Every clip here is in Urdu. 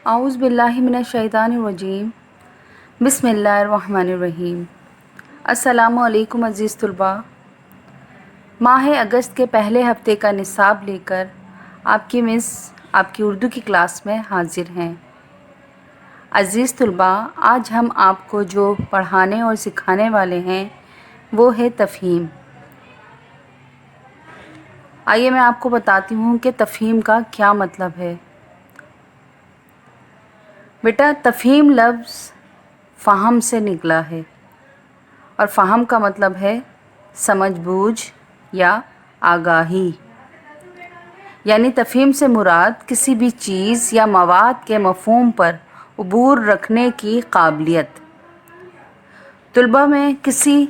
اعوذ باللہ من الشیطان الرجیم بسم اللہ الرحمن الرحیم۔ السلام علیکم عزیز طلباء، ماہ اگست کے پہلے ہفتے کا نصاب لے کر آپ کی مس آپ کی اردو کی کلاس میں حاضر ہیں۔ عزیز طلباء، آج ہم آپ کو جو پڑھانے اور سکھانے والے ہیں وہ ہے تفہیم۔ آئیے میں آپ کو بتاتی ہوں کہ تفہیم کا کیا مطلب ہے۔ بیٹا، تفہیم لفظ فہم سے نکلا ہے اور فہم کا مطلب ہے سمجھ بوجھ یا آگاہی، یعنی تفہیم سے مراد کسی بھی چیز یا مواد کے مفہوم پر عبور رکھنے کی قابلیت۔ طلباء میں کسی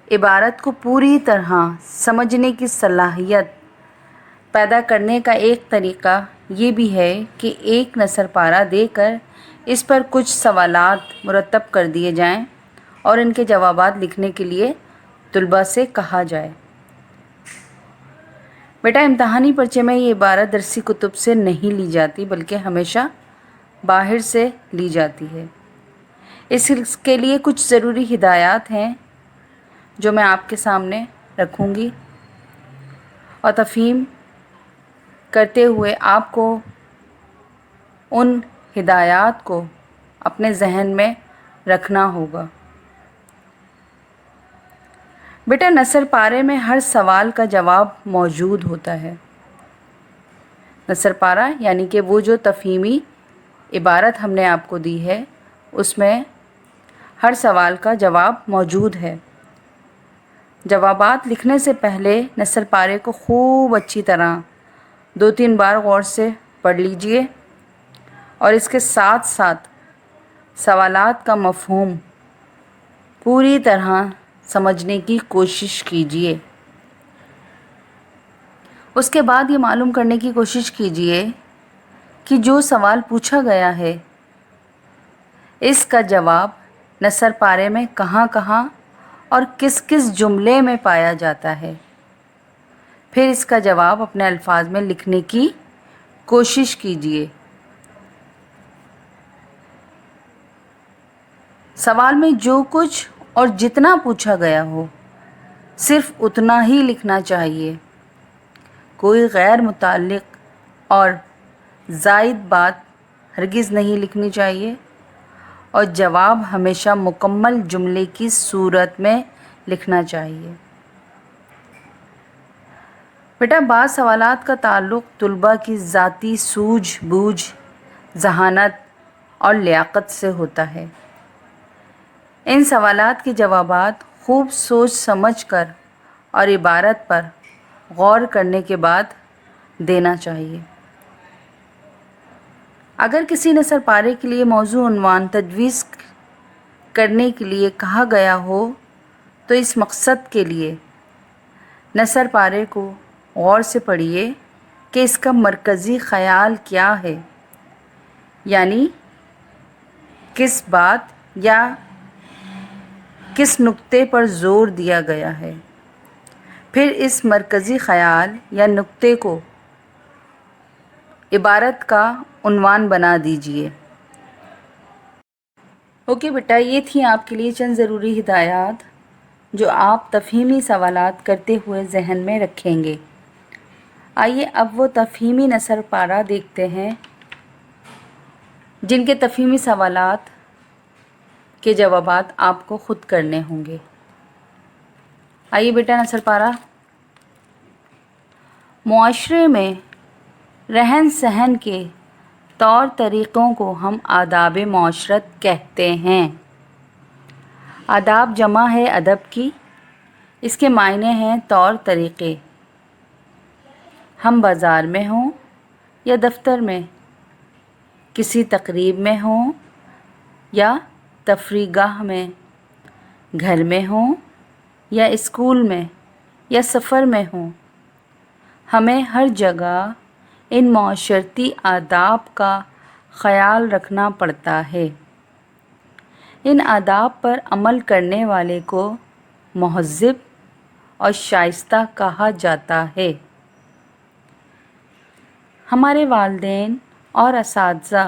عبارت کو پوری طرح سمجھنے کی صلاحیت پیدا کرنے کا ایک طریقہ یہ بھی ہے کہ ایک نثر پارہ دے کر اس پر کچھ سوالات مرتب کر دیے جائیں اور ان کے جوابات لکھنے کے لیے طلباء سے کہا جائے۔ بیٹا، امتحانی پرچے میں یہ عبارت درسی کتب سے نہیں لی جاتی بلکہ ہمیشہ باہر سے لی جاتی ہے۔ اس کے لیے کچھ ضروری ہدایات ہیں جو میں آپ کے سامنے رکھوں گی، اور تفہیم کرتے ہوئے آپ کو ان ہدایات کو اپنے ذہن میں رکھنا ہوگا۔ بیٹا، نثر پارے میں ہر سوال کا جواب موجود ہوتا ہے۔ نثر پارہ یعنی کہ وہ جو تفہیمی عبارت ہم نے آپ کو دی ہے اس میں ہر سوال کا جواب موجود ہے۔ جوابات لکھنے سے پہلے نثر پارے کو خوب اچھی طرح 2-3 بار غور سے پڑھ لیجئے اور اس کے ساتھ ساتھ سوالات کا مفہوم پوری طرح سمجھنے کی کوشش کیجئے۔ اس کے بعد یہ معلوم کرنے کی کوشش کیجئے کہ جو سوال پوچھا گیا ہے اس کا جواب نثر پارے میں کہاں کہاں اور کس کس جملے میں پایا جاتا ہے۔ پھر اس کا جواب اپنے الفاظ میں لکھنے کی کوشش کیجئے۔ سوال میں جو کچھ اور جتنا پوچھا گیا ہو صرف اتنا ہی لکھنا چاہیے، کوئی غیر متعلق اور زائد بات ہرگز نہیں لکھنی چاہیے، اور جواب ہمیشہ مکمل جملے کی صورت میں لکھنا چاہیے۔ بیٹا، بعض سوالات کا تعلق طلباء کی ذاتی سوجھ بوجھ، ذہانت اور لیاقت سے ہوتا ہے۔ ان سوالات کے جوابات خوب سوچ سمجھ کر اور عبارت پر غور کرنے کے بعد دینا چاہیے۔ اگر کسی نثر پارے کے لیے موضوع عنوان تجویز کرنے کے لیے کہا گیا ہو تو اس مقصد کے لیے نثر پارے کو غور سے پڑھیے کہ اس کا مرکزی خیال کیا ہے، یعنی کس بات یا کس نقطے پر زور دیا گیا ہے۔ پھر اس مرکزی خیال یا نقطے کو عبارت کا عنوان بنا دیجئے۔ اوکے بیٹا، یہ تھی آپ کے لیے چند ضروری ہدایات جو آپ تفہیمی سوالات کرتے ہوئے ذہن میں رکھیں گے۔ آئیے اب وہ تفہیمی نثر پارہ دیکھتے ہیں جن کے تفہیمی سوالات کے جوابات آپ کو خود کرنے ہوں گے۔ آئیے بیٹا، نثر پارہ۔ معاشرے میں رہن سہن کے طور طریقوں کو ہم آداب معاشرت کہتے ہیں۔ آداب جمع ہے ادب کی، اس کے معنی ہیں طور طریقے۔ ہم بازار میں ہوں یا دفتر میں، کسی تقریب میں ہوں یا تفریح گاہ میں، گھر میں ہوں یا اسکول میں یا سفر میں ہوں، ہمیں ہر جگہ ان معاشرتی آداب کا خیال رکھنا پڑتا ہے۔ ان آداب پر عمل کرنے والے کو مہذب اور شائستہ کہا جاتا ہے۔ ہمارے والدین اور اساتذہ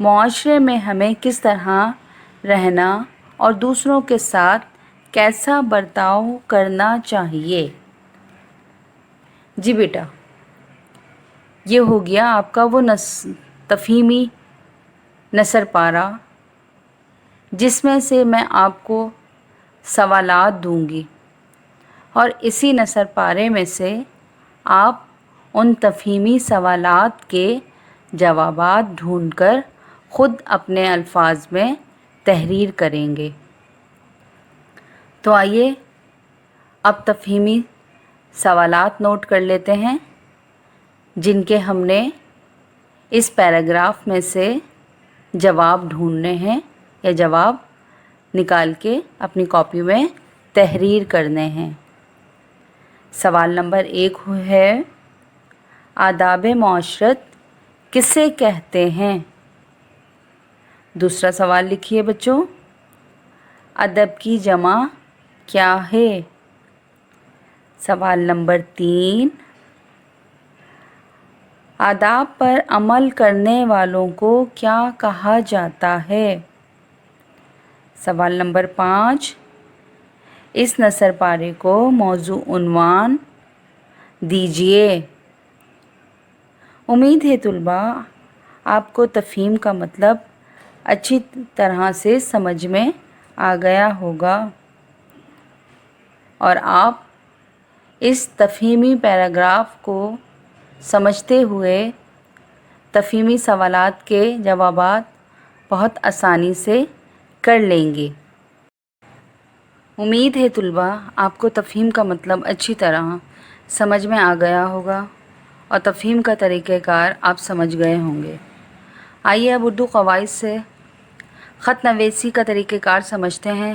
معاشرے میں ہمیں کس طرح رہنا اور دوسروں کے ساتھ کیسا برتاؤ کرنا چاہیے۔ جی بیٹا، یہ ہو گیا آپ کا وہ تفہیمی نثر پارہ جس میں سے میں آپ کو سوالات دوں گی، اور اسی نثر پارے میں سے آپ ان تفہیمی سوالات کے جوابات ڈھونڈ کر خود اپنے الفاظ میں تحریر کریں گے۔ تو آئیے اب تفہیمی سوالات نوٹ کر لیتے ہیں جن کے ہم نے اس پیراگراف میں سے جواب ڈھونڈنے ہیں یا جواب نکال کے اپنی کاپی میں تحریر کرنے ہیں۔ سوال نمبر 1 ہے، آداب معاشرت کسے کہتے ہیں؟ دوسرا سوال لکھیے بچوں، ادب کی جمع کیا ہے؟ سوال نمبر 3، آداب پر عمل کرنے والوں کو کیا کہا جاتا ہے؟ سوال نمبر 5، اس نثر پارے کو موضوع عنوان دیجیے۔ امید ہے طلباء آپ کو تفہیم کا مطلب اچھی طرح سے سمجھ میں آ گیا ہوگا، اور آپ اس تفہیمی پیراگراف کو سمجھتے ہوئے تفہیمی سوالات کے جوابات بہت آسانی سے کر لیں گے۔ امید ہے طلباء آپ کو تفہیم کا مطلب اچھی طرح سمجھ میں آ گیا ہوگا اور تفہیم کا طریقہ کار آپ سمجھ گئے ہوں گے۔ آئیے اب اردو قواعد سے خط نویسی کا طریقہ کار سمجھتے ہیں۔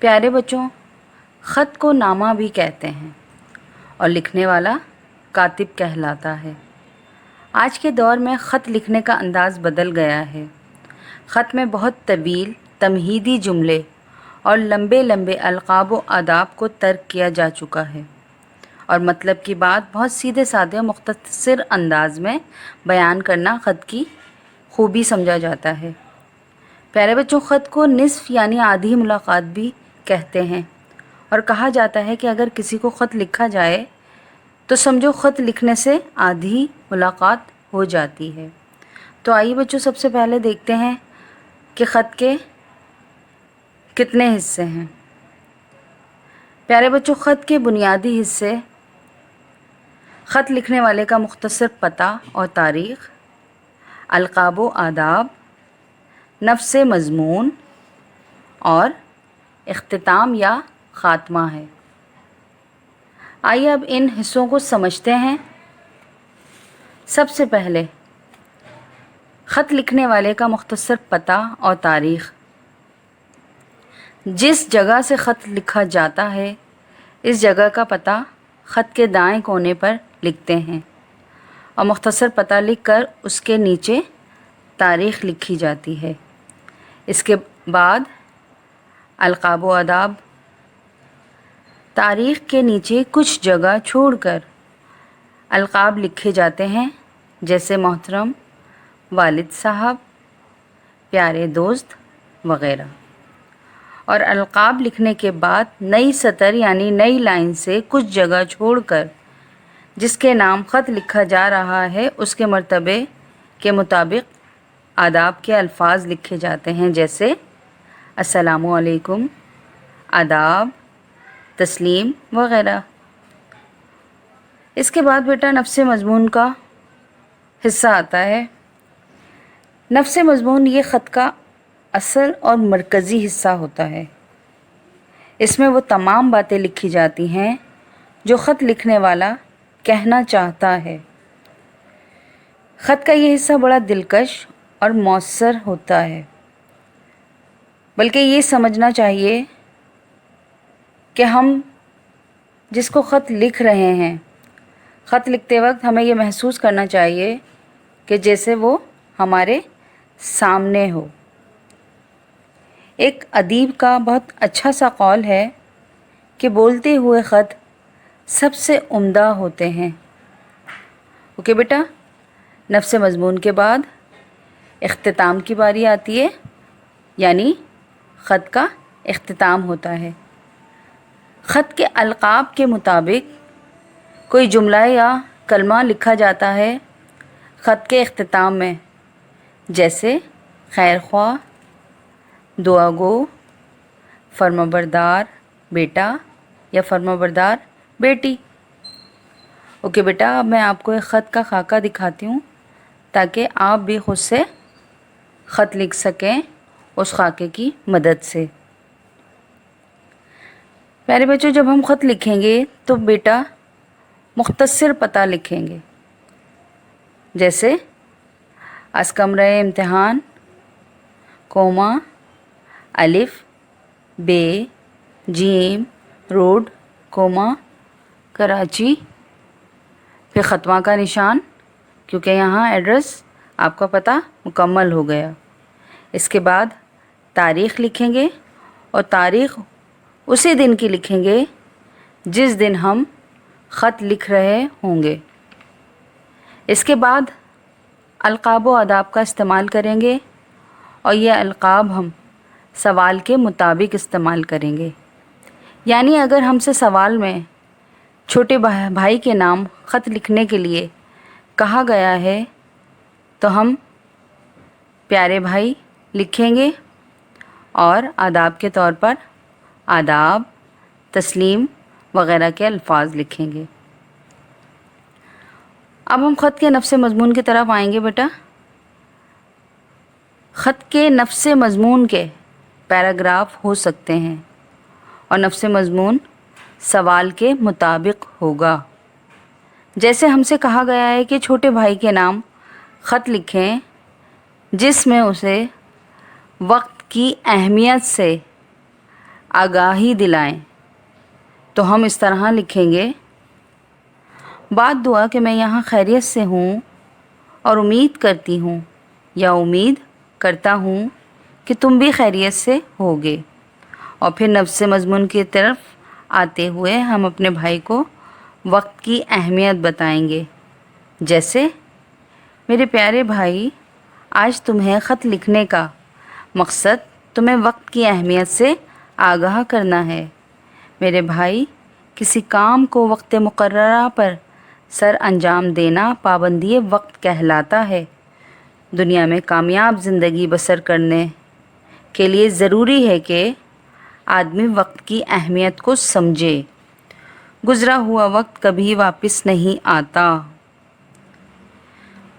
پیارے بچوں، خط کو نامہ بھی کہتے ہیں اور لکھنے والا کاتب کہلاتا ہے۔ آج کے دور میں خط لکھنے کا انداز بدل گیا ہے۔ خط میں بہت طویل تمہیدی جملے اور لمبے لمبے القاب و آداب کو ترک کیا جا چکا ہے، اور مطلب کی بات بہت سیدھے سادے اور مختصر انداز میں بیان کرنا خط کی خوبی سمجھا جاتا ہے۔ پیارے بچوں، خط کو نصف یعنی آدھی ملاقات بھی کہتے ہیں، اور کہا جاتا ہے کہ اگر کسی کو خط لکھا جائے تو سمجھو خط لکھنے سے آدھی ملاقات ہو جاتی ہے۔ تو آئیے بچوں، سب سے پہلے دیکھتے ہیں کہ خط کے کتنے حصے ہیں۔ پیارے بچوں، خط کے بنیادی حصے خط لکھنے والے کا مختصر پتہ اور تاریخ، القاب و آداب، نفس مضمون اور اختتام یا خاتمہ ہے۔ آئیے اب ان حصوں کو سمجھتے ہیں۔ سب سے پہلے خط لکھنے والے کا مختصر پتہ اور تاریخ۔ جس جگہ سے خط لکھا جاتا ہے اس جگہ کا پتہ خط کے دائیں کونے پر لکھتے ہیں، اور مختصر پتہ لکھ کر اس کے نیچے تاریخ لکھی جاتی ہے۔ اس کے بعد القاب و آداب۔ تاریخ کے نیچے کچھ جگہ چھوڑ کر القاب لکھے جاتے ہیں، جیسے محترم، والد صاحب، پیارے دوست وغیرہ۔ اور القاب لکھنے کے بعد نئی سطر یعنی نئی لائن سے کچھ جگہ چھوڑ کر جس کے نام خط لکھا جا رہا ہے اس کے مرتبے کے مطابق آداب کے الفاظ لکھے جاتے ہیں، جیسے السلام علیکم، آداب، تسلیم وغیرہ۔ اس کے بعد بیٹا نفس مضمون کا حصہ آتا ہے۔ نفس مضمون یہ خط کا اصل اور مرکزی حصہ ہوتا ہے۔ اس میں وہ تمام باتیں لکھی جاتی ہیں جو خط لکھنے والا کہنا چاہتا ہے۔ خط کا یہ حصہ بڑا دلکش اور مؤثر ہوتا ہے، بلکہ یہ سمجھنا چاہیے کہ ہم جس کو خط لکھ رہے ہیں، خط لکھتے وقت ہمیں یہ محسوس کرنا چاہیے کہ جیسے وہ ہمارے سامنے ہو۔ ایک ادیب کا بہت اچھا سا قول ہے کہ بولتے ہوئے خط سب سے عمدہ ہوتے ہیں۔ اوکے بیٹا، نفس مضمون کے بعد اختتام کی باری آتی ہے، یعنی خط کا اختتام ہوتا ہے۔ خط کے القاب کے مطابق کوئی جملہ یا کلمہ لکھا جاتا ہے خط کے اختتام میں، جیسے خیر خواہ، دعا گو، فرمانبردار بیٹا یا فرمانبردار بیٹی۔ اوکے بیٹا، اب میں آپ کو ایک خط کا خاکہ دکھاتی ہوں تاکہ آپ بھی خود سے خط لکھ سکیں اس خاکے کی مدد سے۔ پیارے بچوں، جب ہم خط لکھیں گے تو بیٹا مختصر پتہ لکھیں گے، جیسے از کمرہ امتحان، کوما، الف، بے، جیم، روڈ، کوما، کراچی، پھر ختمہ کا نشان، کیونکہ یہاں ایڈریس آپ کا پتہ مکمل ہو گیا۔ اس کے بعد تاریخ لکھیں گے، اور تاریخ اسی دن کی لکھیں گے جس دن ہم خط لکھ رہے ہوں گے۔ اس کے بعد القاب و آداب کا استعمال کریں گے، اور یہ القاب ہم سوال کے مطابق استعمال کریں گے۔ یعنی اگر ہم سے سوال میں چھوٹے بھائی کے نام خط لکھنے کے لیے کہا گیا ہے تو ہم پیارے بھائی لکھیں گے، اور آداب کے طور پر آداب، تسلیم وغیرہ کے الفاظ لکھیں گے۔ اب ہم خط کے نفس مضمون کی طرف آئیں گے بیٹا۔ خط کے نفس مضمون کے پیراگراف ہو سکتے ہیں، اور نفس مضمون سوال کے مطابق ہوگا۔ جیسے ہم سے کہا گیا ہے کہ چھوٹے بھائی کے نام خط لکھیں جس میں اسے وقت کی اہمیت سے آگاہی دلائیں، تو ہم اس طرح لکھیں گے: بات دعا کہ میں یہاں خیریت سے ہوں، اور امید کرتی ہوں یا امید کرتا ہوں کہ تم بھی خیریت سے ہوگے۔ اور پھر نفس مضمون کی طرف آتے ہوئے ہم اپنے بھائی کو وقت کی اہمیت بتائیں گے، جیسے میرے پیارے بھائی، آج تمہیں خط لکھنے کا مقصد تمہیں وقت کی اہمیت سے آگاہ کرنا ہے۔ میرے بھائی، کسی کام کو وقت مقررہ پر سر انجام دینا پابندی وقت کہلاتا ہے۔ دنیا میں کامیاب زندگی بسر کرنے کے لیے ضروری ہے کہ آدمی وقت کی اہمیت کو سمجھے۔ گزرا ہوا وقت کبھی واپس نہیں آتا۔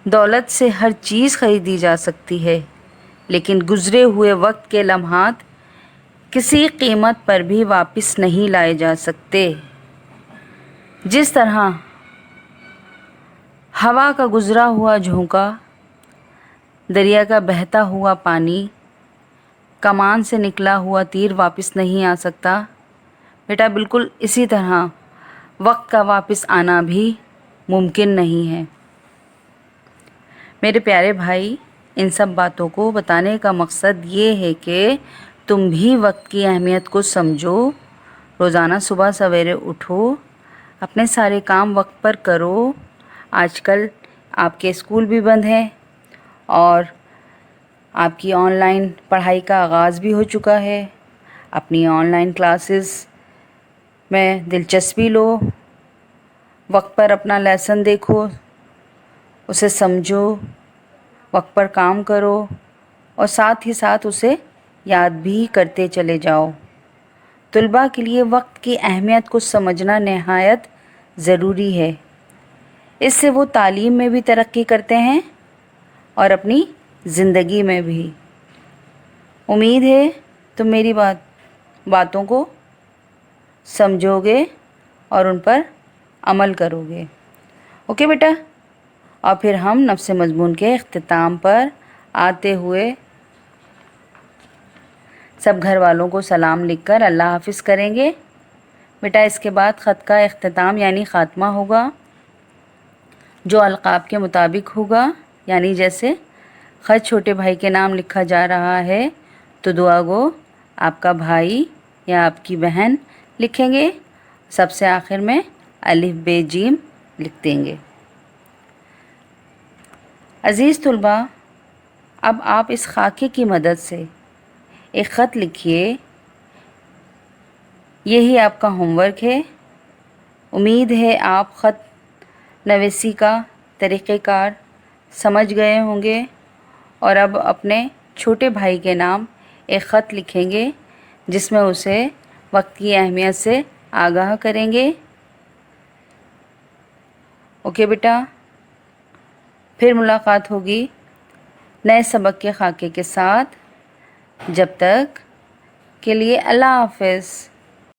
دولت سے ہر چیز خریدی جا سکتی ہے، لیکن گزرے ہوئے وقت کے لمحات کسی قیمت پر بھی واپس نہیں لائے جا سکتے۔ جس طرح ہوا کا گزرا ہوا جھونکا، دریا کا بہتا ہوا پانی، کمان سے نکلا ہوا تیر واپس نہیں آ سکتا، بیٹا بالکل اسی طرح وقت کا واپس آنا بھی ممکن نہیں ہے۔ میرے پیارے بھائی، ان سب باتوں کو بتانے کا مقصد یہ ہے کہ تم بھی وقت کی اہمیت کو سمجھو۔ روزانہ صبح سویرے اٹھو، اپنے سارے کام وقت پر کرو۔ آج کل آپ کے اسکول بھی بند ہیں، اور آپ کی آن لائن پڑھائی کا آغاز بھی ہو چکا ہے۔ اپنی آن لائن کلاسز میں دلچسپی لو، وقت پر اپنا لیسن دیکھو، اسے سمجھو، وقت پر کام کرو، اور ساتھ ہی ساتھ اسے یاد بھی کرتے چلے جاؤ۔ طلباء کے لیے وقت کی اہمیت کو سمجھنا نہایت ضروری ہے۔ اس سے وہ تعلیم میں بھی ترقی کرتے ہیں اور اپنی زندگی میں بھی۔ امید ہے تم میری باتوں کو سمجھو گے اور ان پر عمل کرو گے۔ اوکے بیٹا، اور پھر ہم نفس مضمون کے اختتام پر آتے ہوئے سب گھر والوں کو سلام لکھ کر اللہ حافظ کریں گے۔ بیٹا اس کے بعد خط کا اختتام یعنی خاتمہ ہوگا، جو القاب کے مطابق ہوگا۔ یعنی جیسے خط چھوٹے بھائی کے نام لکھا جا رہا ہے تو دعا گو آپ کا بھائی یا آپ کی بہن لکھیں گے، سب سے آخر میں الف بے جیم لکھ دیں گے۔ عزیز طلباء، اب آپ اس خاکے کی مدد سے ایک خط لکھیے. یہی آپ کا ہوم ورک ہے. امید ہے آپ خط نویسی کا طریقہ کار سمجھ گئے ہوں گے اور اب اپنے چھوٹے بھائی کے نام ایک خط لکھیں گے جس میں اسے وقت کی اہمیت سے آگاہ کریں گے. اوکے بیٹا، پھر ملاقات ہوگی نئے سبق کے خاکے کے ساتھ. جب تک کے لیے اللہ حافظ.